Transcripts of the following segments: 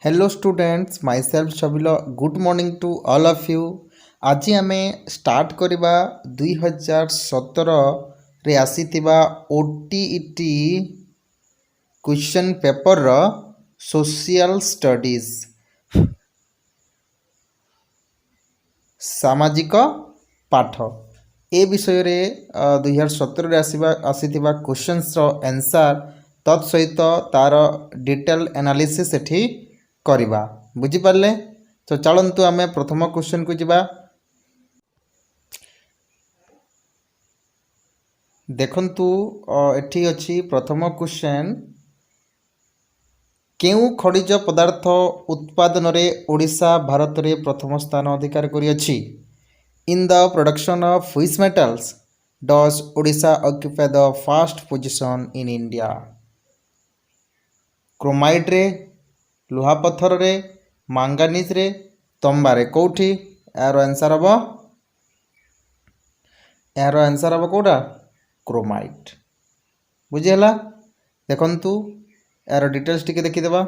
Hello students myself Shabil good morning to all of you. आज आम start करवा 2017 रे आसीथिबा ओटीईटी क्वेश्चन पेपर रो सोशल स्टडीज सामाजिक पाठ ए विषय रे 2017 रे आसीथिबा क्वेश्चंस रो आंसर तत्सहित तार डिटेल एनालिसिस एठी करवा बुझिपारे। तो चलतु आम प्रथम क्वेश्चन को जीवा। देखंतु एठी अछि प्रथम क्वेश्चन, केउ खनिज पदार्थ उत्पादन रे ओडिशा भारत रे प्रथम स्थान अधिकार करिअछि? In the production of which metals does Odisha occupy the first position in India? Chromite रे, लुहा पत्थर रे, मांगानीज रे, तंबारे कौटी? यार आंसर हम कौटा क्रोमाइट। बुझीगला। देखंतु यार डिटेल्स टिके देखिदेबा।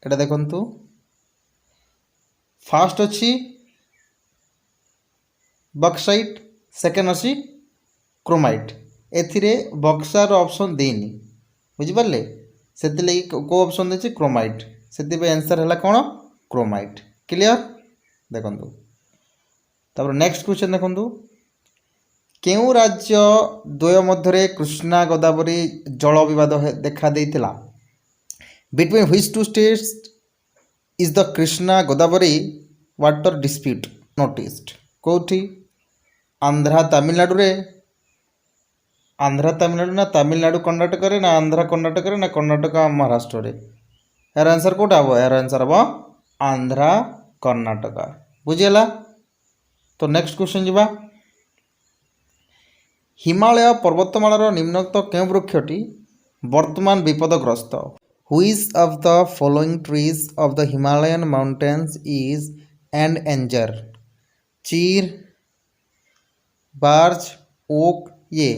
एटा देखंतु फास्ट अच्छी बक्साइट, सेकेंड अच्छी क्रोमाइट। एथिरे बक्सार ऑप्शन देनी बुझिपारे, से को ऑप्शन देछि क्रोमाइट, से आंसर है कौन क्रोमाइट। क्लियर। देखंतु तापर नेक्स्ट क्वेश्चन देखंतु, केउ राज्य द्वय मध्य कृष्णा गोदावरी जल विवाद देखा देइतिला? Between which two states is the Krishna Godavari water dispute noticed? कौटी? आंध्रा तमिलनाडु रे, आंध्रा तमिलनाडु ना तमिलनाडु कर्णाटक रे ना आंध्रा कर्णाटक रे ना कर्णाटक महाराष्ट्र रे? यार आंसर कोटा हम? यार आंसर हम आंध्रा कर्णाटक। बुझीगला। तो नेक्स्ट क्वेश्चन जीवा। हिमालय पर्वतमालार निम्नोक्त केउ वृक्षटी वर्तमान विपदग्रस्त? Which of the following trees of the Himalayan mountains is endanger? Chir, birch, okay, ये?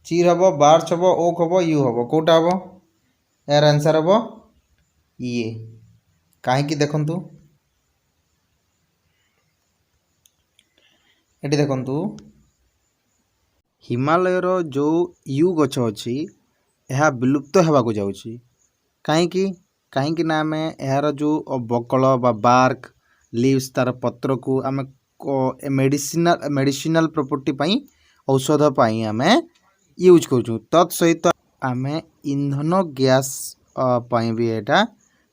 चीर हम, बार्च हम, ओक हम, यू हम? कौटा हम? यार आंसर हम ये। कहीं देखंतु एटी देखंतु हिमालयर जो यू गछ अच्छी यह विलुप्त होगाक जाऊँगी। कहीं कहीं ना आम यार जो बकल बा बार्क लीव्स तार पत्र को आम मेडिसिनाल प्रॉपर्टी पाई औषध पाई आम यूज कर तत्सहित आम इंधन गैस पाई भी एटा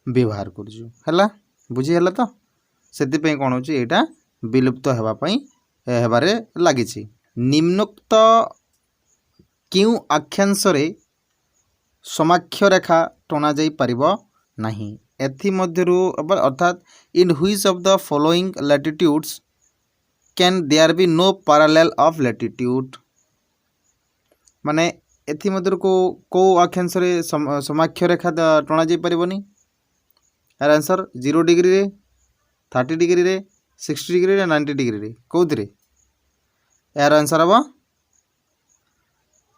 व्यवहार कर बुझीगला। तो से कौन हो यहाँ विलुप्त होगापाई हेबारे लगी। निम्नोक्त क्यों आख्यांश रे समाक्ष रेखा टणा जाई परिबो नहीं? एथिमध्यरु अर्थात in which of the following latitudes can there be no parallel of latitude? माने एथिमध्यरु को आख्यांश रे समाक्ष रेखा टणा जाई परिबोनी? यार आंसर 0 डिग्री रे, 30 डिग्री रे, 60 डिग्री रे, 90 डिग्री रे? कौन? यार आंसर हम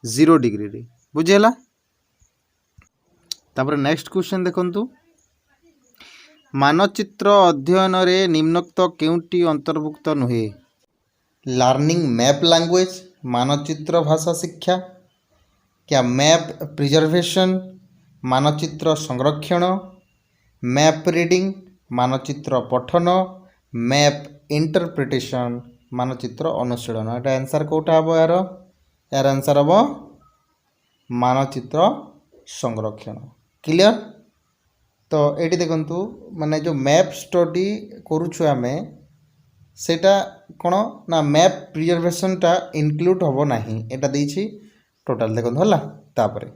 0 डिग्री रे। बुझेला। तापर नेक्स्ट क्वेश्चन देखंतु, मानचित्र अध्ययन रे निम्नोक्त केउटी अंतर्भुक्त नुहे? लर्निंग मैप लैंग्वेज, मानचित्र भाषा शिक्षा, क्या मैप प्रिजर्वेशन, मानचित्र संरक्षण, मैप रीडिंग, मानचित्र पठन, मैप इंटरप्रिटेशन, मानचित्र अनुशीलन? एटा आंसर कौटा हम? यार आंसर हम मानचित्र संरक्षण। क्लियर। तो ये देखंतु माने जो मैप स्टडी करूछु आमे सेटा कौन ना मैप प्रिजर्वेशन टा इनक्लूड हम नहीं, एटा देछि टोटल देखंतु हला। तापरे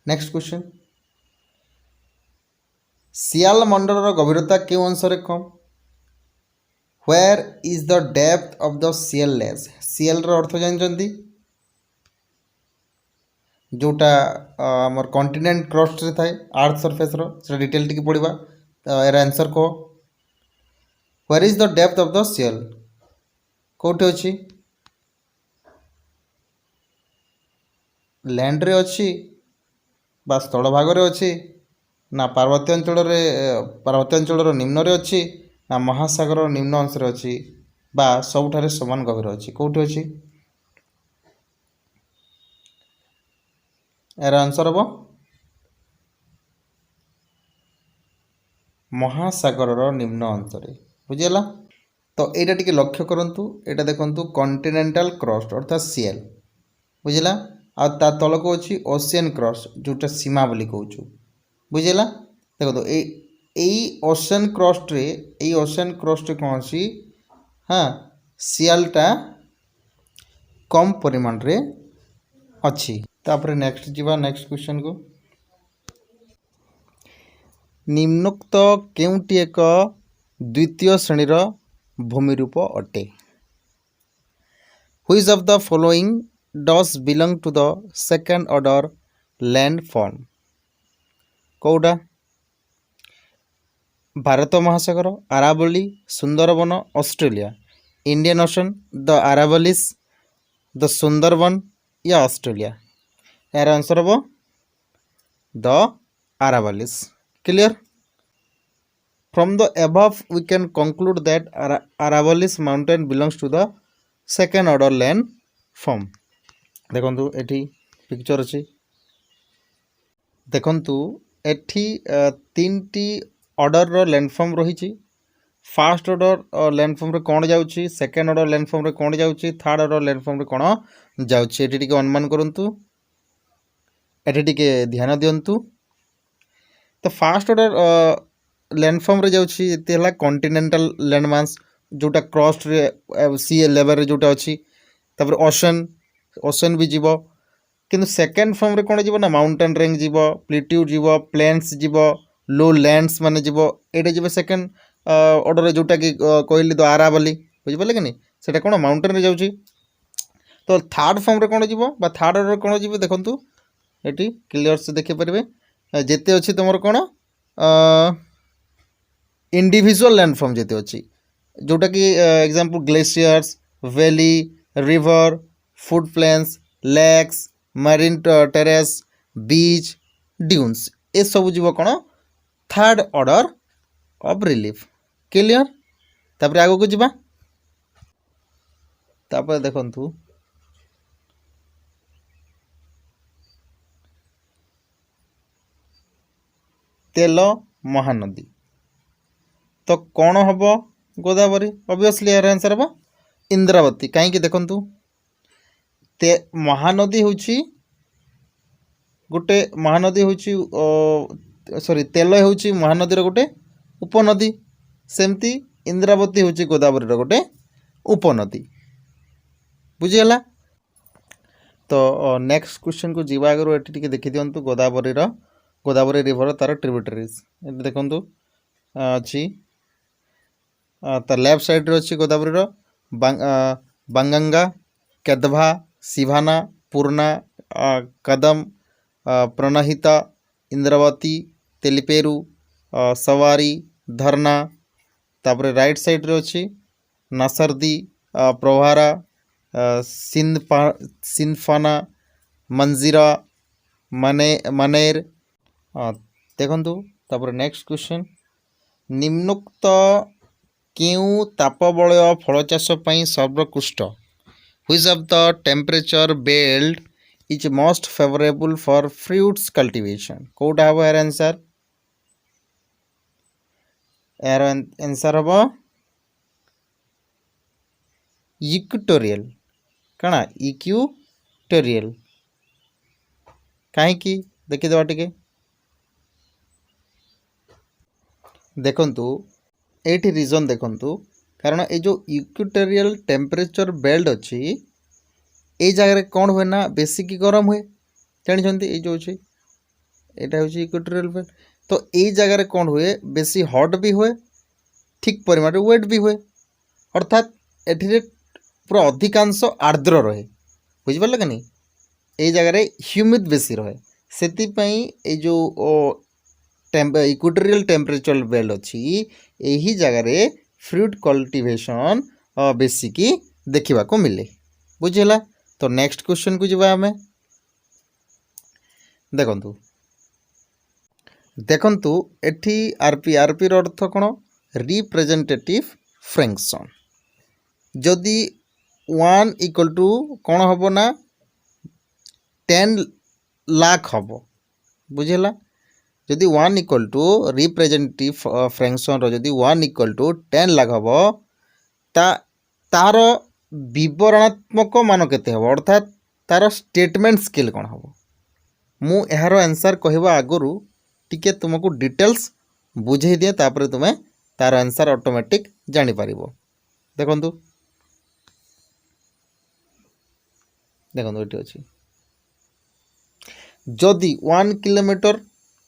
नेक्स्ट क्वेश्चन, सियाल मंडल गभीरता केउ अंश रे कम? Where is the depth of the sial less? Sial रो अर्थ जानचंदी? जोटा आमर कॉन्टिनेंट क्रस्ट रे थाए अर्थ सरफेस रो से डिटेल टिके पड़िबा। यार आंसर को where is the depth of the सियल? कोठे अछि? लैंड रे अच्छी बा स्थल भाग अच्छी ना पार्वत्यांचल निम्न रे अच्छी ना महासागर निम्न अंश अच्छी बा सबुठारे समान गभीर अच्छी कौटी अच्छी यार आंसर हम महासागर निम्न अंतरे बुझीगला। तो यहाँ टिके लक्ष्य करूँ यहाँ देखु कॉन्टिनेंटल क्रस्ट अर्थात सीएल बुझीगला आ ता तल को अच्छी ओशियन क्रस्ट जोटा सीमा बोली कहूँ बुझीगला। देखो यही ओशियन क्रस्ट रे ओशियन क्रस्ट कौन अच्छी हाँ सीएलटा कम परिमाण रे अच्छी। तापर नेक्स्ट जीवा नेक्स्ट क्वेश्चन को निम्नोक्त केउटी एक द्वितीय श्रेणीर भूमिरूप अटे which of the following does belong to the second order land form कौटा भारत महासागर Aravalli Sundarban Australia Indian ocean the Aravallis the Sundarban या ऑस्ट्रेलिया यार आंसर हम the Aravallis clear. From the above, we can conclude that Aravallis mountain belongs to the second order land form. देखंतु एठी picture अछि देखंतु एठी तीनटी ऑर्डर रो लैंड फॉर्म रही छी। फास्ट ऑर्डर लैंड फॉर्म रे कोन जाउछि सेकंड ऑर्डर लैंड फॉर्म रे कोन जाउछि थर्ड ऑर्डर लैंड फॉर्म रे कोन जाउछि एठी टिके अनुमान करंतु एठी टिके ध्यान दियंतु। तो फास्ट ऑर्डर लैंडफॉर्म रे जाउछि एते हला कॉन्टिनेंटल लैंडमास जोटा क्रस्ट रे सी लेवल रे जोटा अछि तापर ओशन भी जीवो किंतु सेकंड फॉर्म रे कोन जीवो ना माउंटेन रेंज जीवो प्लेट्यूड जीवो प्लेन्स जीवो लो लैंड्स माने जीवो एटे जीवो सेकंड ऑर्डर रे जोटा कि कहली तो आरावली बुझि पले कि नहीं सेटा कोन माउंटेन रे जाउछि। तो थर्ड फॉर्म रे कोन जीवो बा थर्ड ऑर्डर कोन जीवो देखंतु एटी क्लियर से देखि परबे जेते अछि तमर कोन इंडिविजुअल लैंडफॉर्म जेते अच्छी जोटा कि example glaciers valley river flood plains lakes marine terrace beach dunes ए सब जीव कौन third order of relief clear. तापर आगो को जीवा तापर देखंतु तेल महानदी तो कौन हम गोदावरी ऑब्वियसली यार आंसर हम इंद्रावती कहीं देखंतु महानदी हूँ गोटे महानदी हूँ सॉरी तेल हूँ महानदीर गोटे उपनदी सेमती इंद्रावती हूँ गोदावरी गोटे उपनदी बुझीगला। तो नेक्स्ट क्वेश्चन को जीवा आगु ये देखी दिंतु गोदावरी रिवर तार ट्रिब्यूटरीज देखंतु अच्छी तो लेफ्ट साइड रे अच्छी गोदावरी बांगंगा केदभा सिभाना पूर्णा कदम प्रणहिता इंद्रावती तेलिपेरू सवारी धरना तापर राइट साइड रे अच्छी नासरदी प्रभारा सिंफाना मंजीरा मनेर देखंतु तापर नेक्स्ट क्वेश्चन निम्नोक्त केउ तापबलय फल चाष सर्वोत्कृष्ट which of the temperature belt is most favourable for fruits cultivation कोटा हम यार आंसर हम इक्वेटोरियल कणा इक्वेटोरियल कहीं देखीदे टिके देखंतु एठी रीजन देखंतु कारण ये जो इक्वेटोरियल टेम्परेचर बेल्ट अच्छी ये जगह कौन हुए ना बेसी की गरम हुए जानते ये जो यहाँ हूँ इक्वेटोरियल बेल्ट तो ये जगह कौन हुए बेसी हॉट भी हुए ठीक परिमाण वेट भी हुए अर्थात ये पूरा अधिकांश आर्द्र रहे बुझिपारे कि नहीं ये जगह ह्यूमिड बेसी रहे से जो इक्वेटोरियल टेम्परेचर बेल्ट अच्छी यही जगह फ्रूट कल्टीवेशन बेसिकी देखा मिले बुझेगा। तो नेक्स्ट क्वेश्चन को जीवा आमे देखंतु देखंतु एठी आरपी आरपी रो अर्थ कोन रिप्रेजेंटेटिव फंक्शन जदि 1 इक्वल टू कोन हबो ना 10 लाख हबो बुझेला जदि 1 इक्वल टू रिप्रेजेंटेटिव फंक्शन रो जदि 1 इक्वल टू 10 लाख हबो ता तार विवरणात्मक मान केते हबो अर्थात तार स्टेटमेंट स्किल कोन हबो मु एहार आंसर कहवा आगुरु टिके तुमको डिटेल्स बुझे दिए तापर तुमे तार आंसर ऑटोमेटिक जानि परिबो देखंतु देखंतु एटी अछि जदि 1 किलोमीटर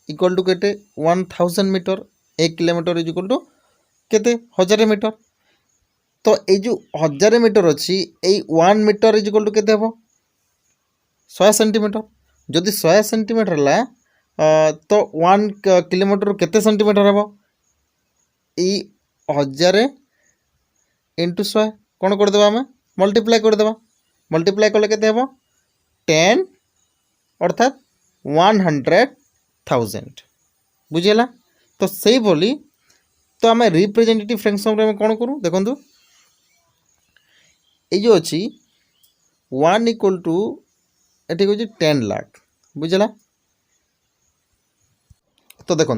इक्वल टू केते 1000 metre 1 kilometre is equal to केते 1000 मीटर तो ए जो 1000 मीटर अछि ए 1 मीटर इज इक्वल टू केते हबो 100 सेंटीमीटर जदि 100 सेंटीमीटर ला तो 1 किलोमीटर केते सेंटीमीटर हबो ए 1000 इंटू 100 कोन कर देबा हमें मल्टीप्लाई कर देबा मल्टीप्लाई कले केते हबो 10 अर्थात 100,000 बुझेला तो सही बोली तो आम रिप्रेजेंटेटिव फंक्शन रे कौन करूँ देखो ये जो अच्छी 1 इक्वल टू ये हूँ 10 लाख बुझेला तो देखो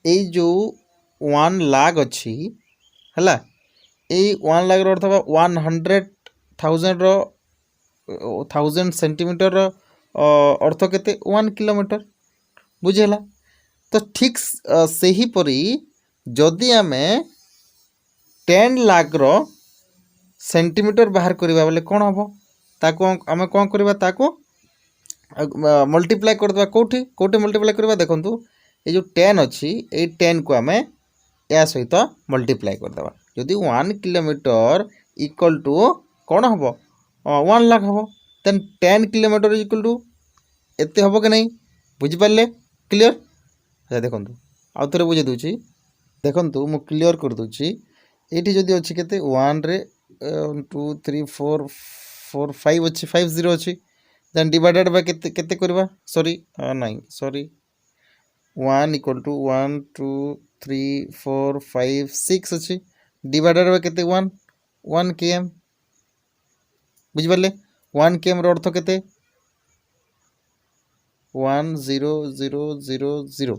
ये जो 1 लाख अच्छी है ये 1 लाख अर्थ 100,000 1000 सेंटीमीटर अर्थ केते 1 किलोमीटर बुझेला तो ठीक से ही परी जदि आमे 10 लाख रो सेंटीमीटर बाहर करबा बोले कोन हबो ताको आमे कोन करबा ताको मल्टीप्लाई कर देबा कोठी कोठी मल्टीप्लाई करबा देखंतु ए जो 10 अछि ए 10 को आमे या सहित मल्टीप्लाई कर देबा जदि 1 किलोमीटर इक्वल टू कोन हबो 1 लाख हबो देन 10 किलोमीटर इक्वल टू एते हबो कि नहीं बुझि पाले क्लियर अच्छा देखंतु आउ थरे बुझे दूची देखंतु मु क्लियर कर दूची एठी जदि अछि केते 1 रे 2 3 4 4 5 अछि 50 अछि देन डिवाइडेड बाय केते केते करबा सॉरी नहीं सॉरी 1 इक्वल टू 1 2 3 4 5 6 अछि डिवाइडेड बाय केते 1 km बुझि पाले 1 km रो अर्थ केते 10000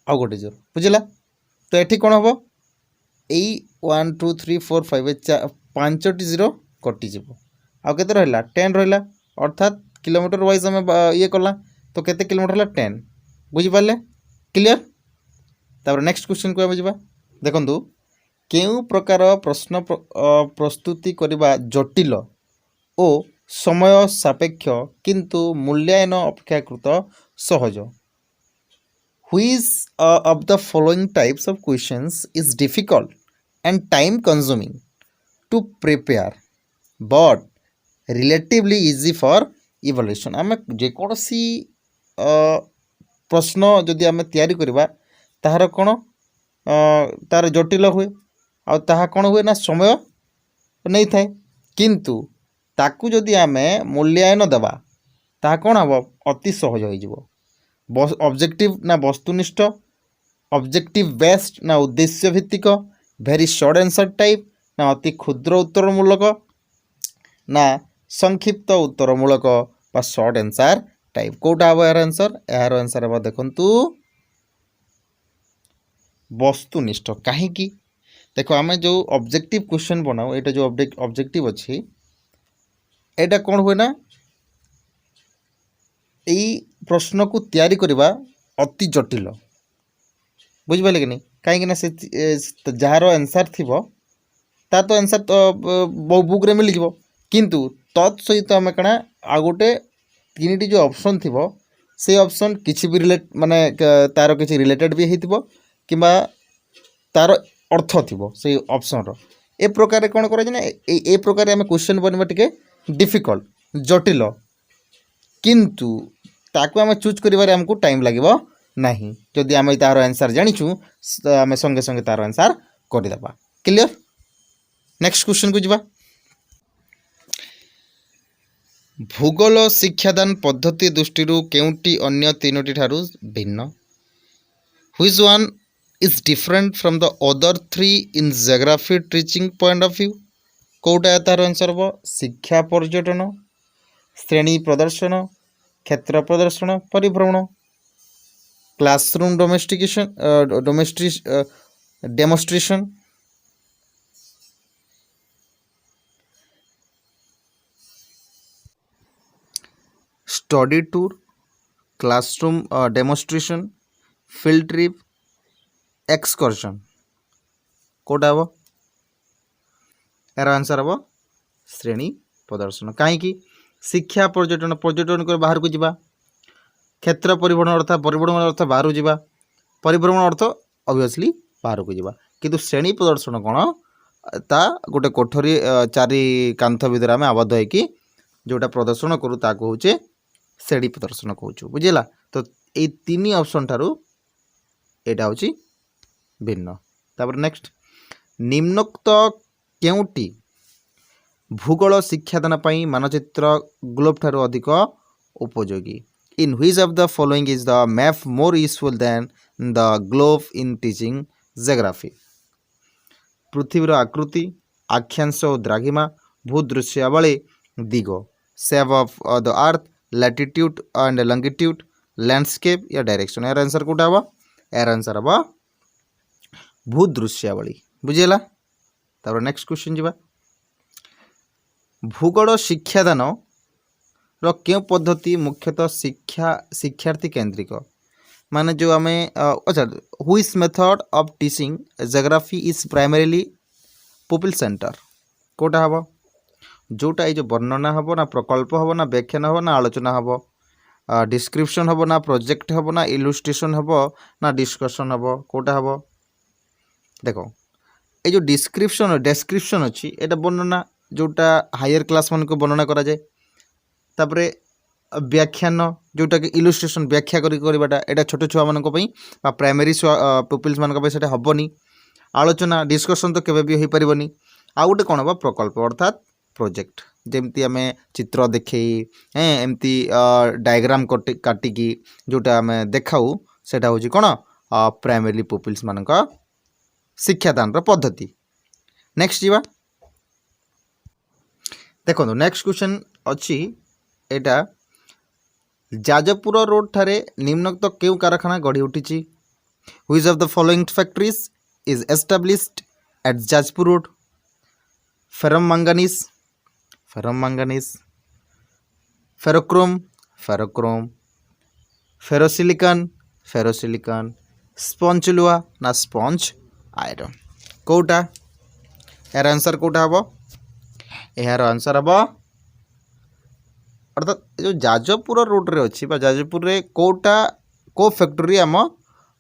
आउ गोटे 0 बुझला तो एठी कोन हबो एई 1 2 3 4 5 पांचटी 0 कटि जिवो आउ केते रहला 10 रहला अर्थात किलोमीटर वाइज हम ये कला तो केते किलोमीटर ला 10 बुझि पाले क्लियर तापर नेक्स्ट क्वेश्चन को बुझबा देखंतु केउ प्रकार प्रश्न प्रस्तुति करबा जटिल ओ समय सापेक्ष किंतु मूल्यांकन अपेक्षाकृत सहज which of the following types of questions is difficult and time consuming to prepare but relatively easy for evaluation आम जेकोसी प्रश्न जदि आम तैयारी करबा ताहार कोन तार जटिल हुए आ ताहा कोन हुए ना समय नहीं थाए किंतु ताकू जदि आमे मूल्यांकन देबा ता कोन हबो अति सहज होई जिवो ऑब्जेक्टिव ना वस्तुनिष्ठ ऑब्जेक्टिव बेस्ड ना उद्देश्य भित्तिक वेरी शॉर्ट आंसर टाइप ना अति क्षुद्र उत्तरमूलक ना संक्षिप्त उत्तरमूलक बा शॉर्ट आंसर टाइप कोटा हबो यार आंसर हबो देखंतु वस्तुनिष्ठ काहे की देखो आमे जो ऑब्जेक्टिव क्वेश्चन बनाओ एटा जो ऑब्जेक्टिव अछि एटा कौन हुए ना यही प्रश्न को तैयारी करबा अति जटिल बुझिपारे कि नहीं कहीं से जार आंसर थी ता तो आंसर तो बुक रे मिल जाव किंतु तत्सहित आम कण आ गोटे 3टी जो ऑप्शन थी से ऑप्शन किसी भी रिलेट माने तार किसी रिलेटेड भी होइतिबो किबा तार अर्थ थी से ऑप्शन रो ए प्रकार कौन कर ए प्रकार आम क्वेश्चन बनवा टिके डिफिकल्ट जटिल किंतु ताकू आम चूज करिबारे हमको टाइम लागिबो नहीं जदि आम तार आंसर जानिछु आम संगे संगे तार आंसर करदेबा क्लियर नेक्स्ट क्वेश्चन को जिबा भूगोल शिक्षादान पद्धति दृष्टि केउंटी अन्य तीनोटी ठारू भिन्न which one is different from the other three in geography teaching point of view कोटा तार आंसर हम शिक्षा पर्यटन श्रेणी प्रदर्शन क्षेत्र प्रदर्शन परिभ्रमण classroom demonstration study tour classroom demonstration field trip excursion कोटा हम यार आंसर हम श्रेणी प्रदर्शन कहीं शिक्षा पर्यटन पर्यटन कर बाहर को जावा क्षेत्र परिभ्रमण अर्थात परिभ्रमण अर्थ बाहर जावा परिभ्रमण अर्थ ऑब्वियसली बाहर को जावा किंतु श्रेणी प्रदर्शन कौन ता गोटे कोठरी चारि कांथ भितर आम आबद्ध होगी जोटा प्रदर्शन करूँ ताको होचे श्रेणी प्रदर्शन कहूँ बुझेगा तो ये तीन ऑप्शन ठारू एटा होची भिन्न तापर नेक्स्ट निम्नोक्त केउटी भूगोल शिक्षादान पई मानचित्र ग्लोब ठारू अधिक उपयोगी in which of the following is the map more useful than the globe in teaching geography पृथ्वीर आकृति आख्यांश और द्राघिमा भूदृश्यावली दिग shape of the earth latitude and longitude landscape या डायरेक्शन यार आंसर कोटा हम यार आंसर हम भूदृश्यावली बुझेगा तापर नेक्स्ट क्वेश्चन जीवा भूगोल शिक्षादान क्यों पद्धति मुख्यतः शिक्षार्थी केंद्रिक माने जो आम अच्छा which method of teaching geography is primarily pupil centre कोटा हम जोटा ये जो वर्णना हम ना प्रकल्प हम ना व्याख्यान हम ना आलोचना हम डिस्क्रिप्शन हम ना प्रोजेक्ट हम ना इलुस्ट्रेशन हम ना डिस्कशन हम कोटा हम देखो ये जो डेस्क्रिप्शन अच्छी एटा वर्णना जोटा हायर क्लास मान को वर्णना करा जाए तापरे व्याख्यान जोटा कि इलुस्ट्रेशन व्याख्या करवाटा एटा छोट छुआ मान प्राइमरी पुपिल्स मान हेनी आलोचना डिस्कशन तो केवे भी हो पारनी आ गोटे कौन हम प्रकल्प अर्थात प्रोजेक्ट जमती आम चित्र देखे एमती डायग्राम काटिकी जोटा आम देखाऊ सेटा हूँ कौन प्राइमरी पुपिल्स मान शिक्षादान पद्धति नेक्स्ट जीवा देखो नेक्स्ट क्वेश्चन अच्छी एटा जाजपुर रोड ठारे निम्नोक्त क्यों कारखाना गढ़ी उठी which of the following factories is established at Jajpur road ferrum manganese ferrochrome ferrosilicon sponge लुआ ना स्पंज आयरन कोटा यार आंसर कोटा हम यार आंसर हम अर्थात जो जाजपुर रोड रे अच्छी जाजपुर रे कोटा को फैक्ट्री आम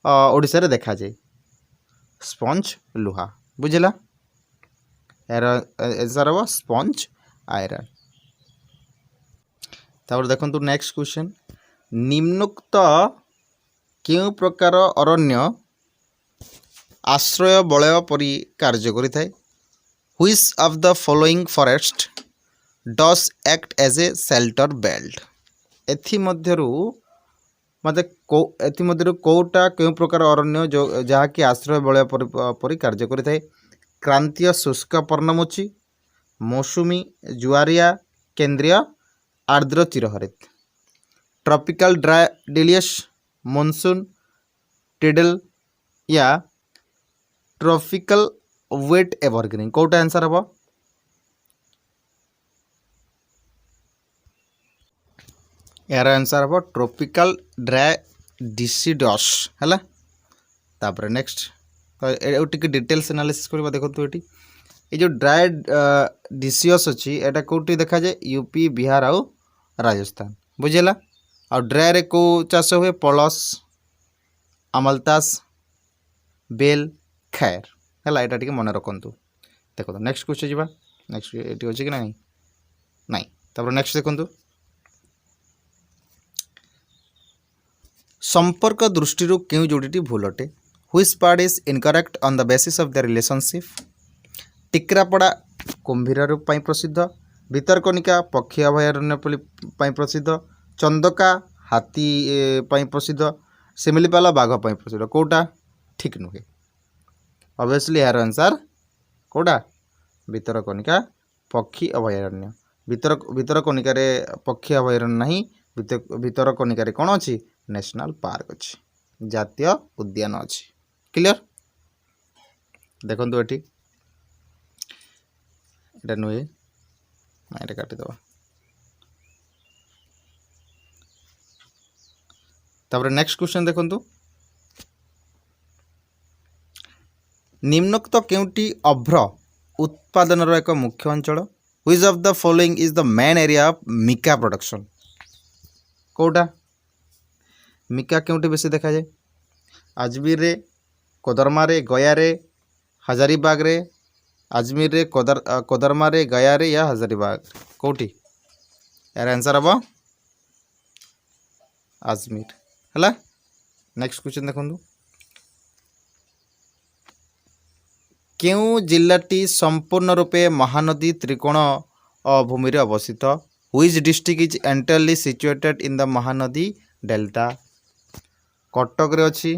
ओडिशा रे देखा जाए स्पंज लुहा बुझला यार आंसर हम स्पंज आयरन तापर देखो नेक्स्ट क्वेश्चन निम्नोक्त क्यों प्रकार अरण्य आश्रय बलय परि कार्य करिथाय which of the following forest does act as a shelter belt एथिमध्यरु मते एथिमध्यरु कोटा क्यों प्रकार अरण्य जो जहाँकि आश्रय बलय परि कार्य करिथाय क्रांतीय शुष्क पर्णमोची मौसुमी जुआरिया केंद्रीय आर्द्र चिरहरित tropical dry deciduous monsoon tidal या ट्रॉपिकल वेट एवरग्रीन कोटा आंसर हम यार आंसर हम ट्रॉपिकल ड्राई डिसिडस है तापर नेक्स्ट तो टी डिटेल्स एनालिसिस करवा देखो ये जो ड्राई डिसियस अच्छी एटा कौटी देखा जाए यूपी बिहार आउ राजस्थान बुझेगा आ ड्राई रे को चाष हुए पलस अमलतास बेल खैर है यहाँ टी मन रखु देखो नेक्स्ट क्वेश्चन जी नेक्स्ट ये अच्छे कि नहीं तापर नेक्स्ट देखो संपर्क दृष्टि क्यों जोड़ी भूल अटे which part is incorrect on the basis of the relationship Tikarapada कुंभीर रूप प्रसिद्ध भितरकनिका पक्षी अभयारण्य प्रसिद्ध, चंदका हाथी प्रसिद्ध, शिमिलीपाल बाघ प्रसिद्ध। कोटा ठीक नुहे, ऑब्वियसली यार आंसर कोटा भितरकनिका पक्षी अभयारण्य। भितरकनिका रे पक्षी अभयारण्य नहीं, भितरकनिका रे कौन अच्छी नेशनल पार्क अच्छी, जातीय उद्यान अच्छी। क्लियर देखो ये नुहे ये काटिद। तापर नेक्स्ट क्वेश्चन देखो, निम्नोक्त केउटी अभ्र उत्पादन एक मुख्य अंचल, which of the following is the main area of mica production. कोटा मिका केउटी बेसी देखा जाए, अजमेर रे, कोदरमा रे, गया रे, हजारीबाग रे, अजमेर रे, कोदरमा रे, गया रे या हजारीबाग कोटी, यार आंसर हम अजमेर है। नेक्स्ट क्वेश्चन देखो, केउ जिल्लाटी संपूर्ण रूपे महानदी त्रिकोण भूमि रे अवस्थित, which district is entirely situated in the Mahanadi delta. Cuttack रे अच्छी,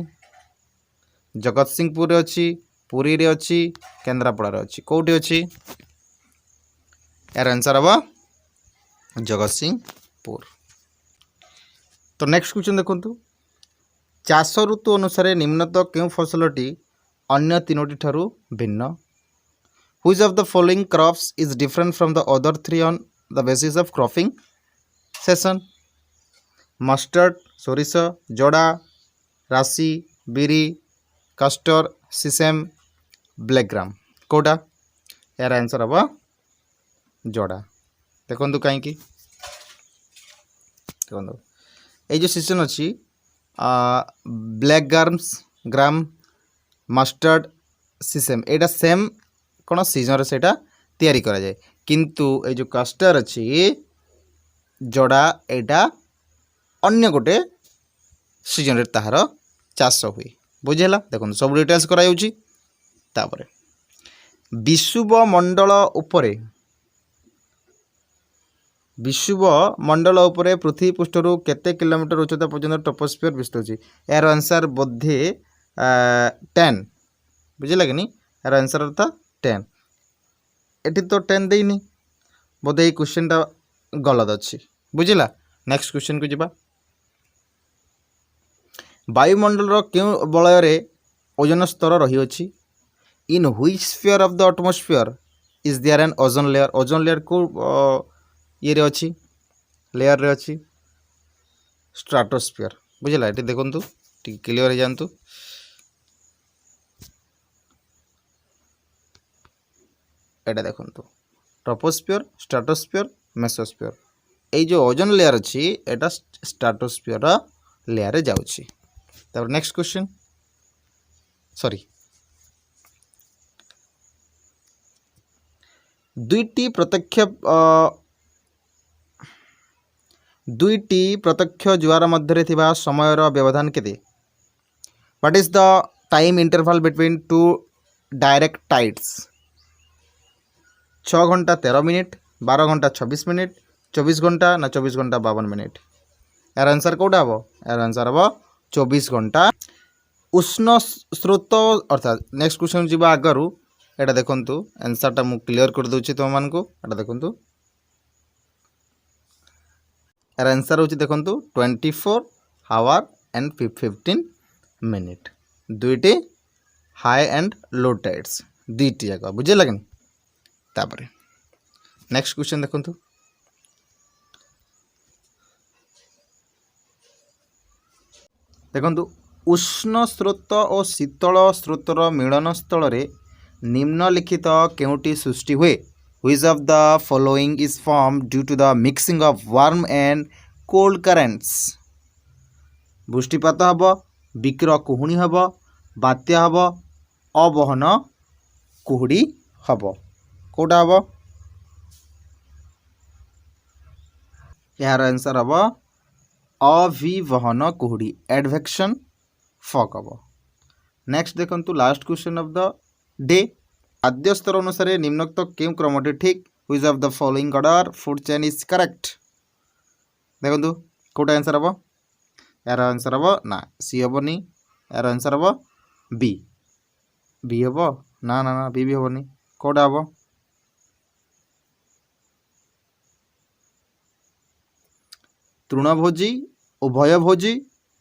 जगतसिंहपुर रे अच्छी, पुरी रे अच्छी, केन्द्रापड़ा रे अच्छी, कोठी अच्छी, यार आंसर हम जगतसिंहपुर। तो नेक्स्ट क्वेश्चन देखो, चाष ऋतु अनुसार निम्नत केउ फसलटी अन्य तीनोटी ठारू भिन्न, which of the following crops is different from the other three on the basis of cropping season. Mustard सोरिष, जोड़ा, राशि, बिरी, कास्टर, सिसेम, ब्लैकग्राम कोटा, यार आंसर हम जोड़ा। देखो कहीं देखो ये जो सीजन अच्छी ब्लैक ग्राम मस्टर्ड सिसेम एटा सेम कौन सीजन रे सेटा तैयारी करा जाए, किंतु ये जो कास्टर अच्छी जोड़ा एटा अन्य गोटे सीजन रे ताहार चाष हुए। बुझेला देखो सब डिटेल्स करा जाउची। तापरे विषुव मंडल उपरे पृथ्वी पृष्ठरू केते किलोमीटर उच्चता पर्यंत टोपोस्फियर विस्तृत होची, यार आंसर बोधे 10। बुझे कि नहीं, यार आंसर अर्थ 10। एटी तो 10 देनी बोधे क्वेश्चन टा गलत अच्छी। बुझिला नेक्स्ट क्वेश्चन को जिबा, वायुमंडल क्यों बलय रे ओजोन स्तर रही अछि, in which sphere of the atmosphere is there an ozone layer. Ozone layer को ये रे अच्छी लेयर रे अच्छी स्ट्राटोस्फीयर। बुझिला ये देखंतु ठीक क्लियर हो जानतु। एटा देखंतु ट्रोपोस्फीयर, स्ट्राटोस्फीयर, मेसोस्फीयर। ये जो ओजोन लेयर अच्छी एटा स्ट्राटोस्फीयर लेयर रे जाउछि। तापर नेक्स्ट क्वेश्चन सॉरी दुईटी प्रत्यक्ष ज्वार मध्य थिबा समयर व्यवधान केते। What is the time interval between two direct tides. 6 घंटा 13 मिनिट, 12 घंटा 26 मिनिट, 24 घंटा ना 24 घंटा 52 मिनिट। यार आंसर कौटा हम, यार आंसर हम 24 घंटा। उष्ण स्रोत अर्थात नेक्स्ट क्वेश्चन जी आगु एटा देखंतु आंसर टा मु क्लियर कर दूची तुम मान को। एटा देखंतु यार आंसर होची देखंतु 24 आवर एंड 15 मिनिट। दुईटी हाई एंड लो टाइड्स दुईटी जाक बुझे लगनी। तापरे नेक्स्ट क्वेश्चन देखंतु देखंतु उष्ण स्रोत और शीतल स्रोतर मिलन स्थल रे निम्नलिखित केउटी सृष्टि हुए। Which of the following is formed due to the mixing of warm and cold currents? बृष्टिपात हब, विक्र कुहुणी हब, बात्या हब, अवहन कुहुड़ी हब। कोटा हब, यार आंसर हब अभिवहन कुहुड़ी एडवेक्शन फॉग हब। नेक्स्ट देखंतु last question of the day. खाद्य स्तर अनुसार निम्नोक्त क्यों क्रमटी ठीक which of the following order food chain is correct देखो कौटा आंसर हम यार आंसर हम ना सी हेनी यार आंसर हम बी बी हम ना ना ना बी भी हेनी कौटा हम तृणभोजी उभयभोजी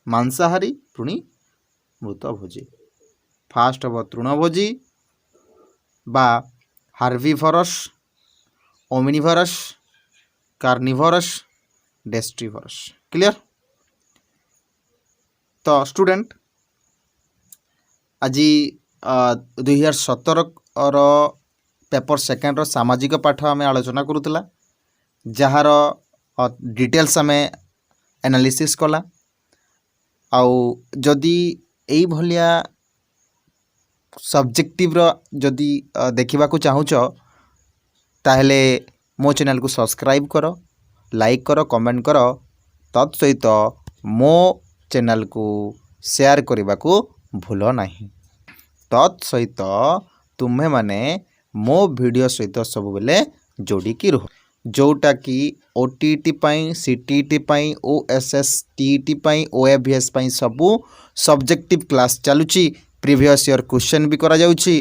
मांसाहारी पुणी मृतभोजी फास्ट हम तृणभोजी बा हार्विभरस ओमिनिभरस कार्निभरस डेस्ट्रिभरस क्लियर। तो स्टूडेंट आज 2017 पेपर सेकेंड सामाजिक पाठ आम आलोचना करूला जार डिटेल्स आम एनालिसिस कला आउ जदि यही भलिया सब्जेक्टिव जदि देखा चाहूच ताहले मो चैनल को सब्सक्राइब कर लाइक कर कमेंट कर तत्सहित मो चैनल को शेयर करने को भूल नहीं तत्सहित तुम्हें माने मो वीडियो सहित सब बेले जोड़िकी रुह जोटा कि ओटीटी पाई सीटीटी पाई ओएसएस टीटी पाई ओएबीएस पाई सबू सब्जेक्टिव क्लास चलुची प्रीवियस ईयर क्वेश्चन भी करा जाउची